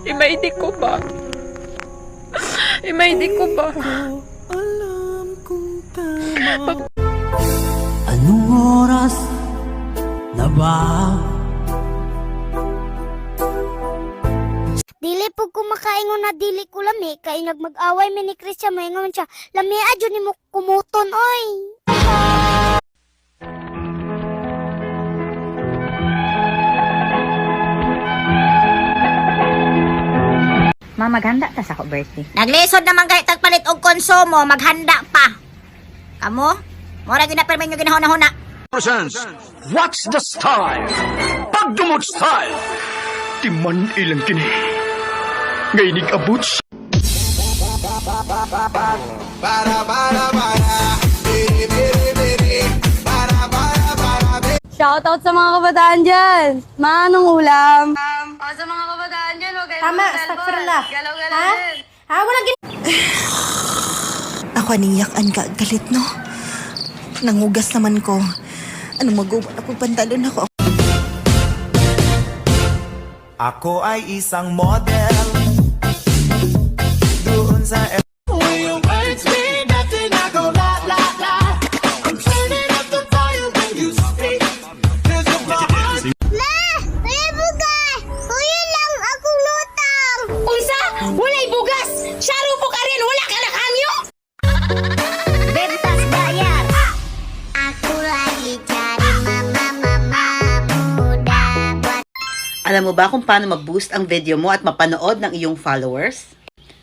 Imaidi ko ba? Imaidi ko ba? Anong oras na ba? Dili po kumakaingon na dili ko lami, kay nagmag-away mi ni Christian, maingon siya, lami adyo ni mo kumuton, oy. Ma, maghanda ta sa ko birthday. Naglisod naman kayo tagpalit og konsumo, maghanda pa. Kamo? Mura ginapermin nyo ginahuna-huna. Presents What's the Style? Pagdumot Style! Timan ilang kini. Ngaynig abot sa... Shoutout sa mga kabataan dyan. Ma, anong ulam? Sa mga kabataan dyan, huwag kayo Tama, astagfirullah. Galaw-galaw Ha? din. Ha? Walang Ako aniyak-an ka galit, no? Nangugas naman ko. Ano magubat ako pantalon ako. Ako ay isang model doon sa Walay bugas! Saro po ka rin! Wala ka nakangyo! Bentas bayar. Aku lagi cari mama muda buat. Alam mo ba kung paano mag-boost ang video mo at mapanood ng iyong followers?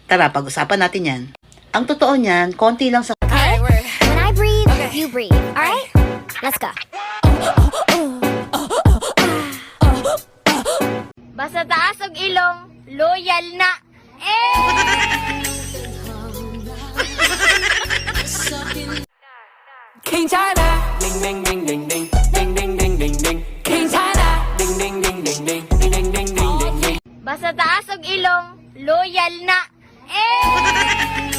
Tara, pag-usapan natin yan. Ang totoo niyan, konti lang sa... When I breathe, you breathe. Alright? Let's go. Basta taas og ilong, loyal na. King China. Ding ding ding ding ding. Ding ding ding ding ding. King China. Ding ding ding ding ding. Ding ding ding ding ding. Basta taas og ilong, loyal na. I'm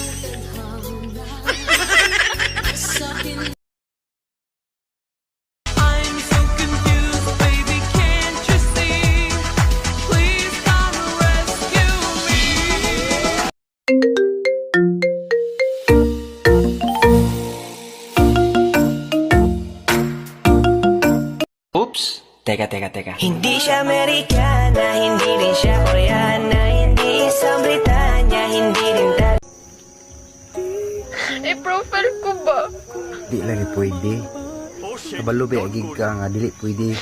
so confused, baby, can't you see? Please come rescue me. Oops! Teka. Hindi siya Amerikana, hindi rin siya Koreana, hindi isang Britanya, hindi rin I-profile ko ba? Di lagi pwede. Kabalo ba agig ka nga dili pwede.